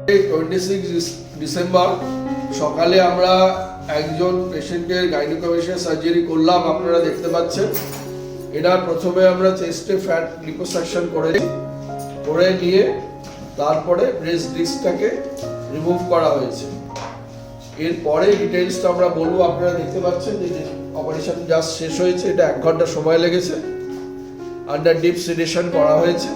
26 December সকালে আমরা একজন পেশেন্টের গাইনোকোমাস্টিয়া সার্জারি করলাম, আপনারা দেখতে পাচ্ছেন। এটা প্রথমে আমরা চেস্টে ফ্যাট লিপোসাকশন করে নিয়ে তারপরে ব্রেস্ট ডিস্কটাকে রিমুভ করা হয়েছে। এরপরে ডিটেইলসটা আমরা বলবো। আপনারা দেখতে পাচ্ছেন যে অপারেশন জাস্ট শেষ হয়েছে, এটা 1 ঘন্টা সময় লেগেছে। আন্ডার ডিপ সেডেশন করা হয়েছে।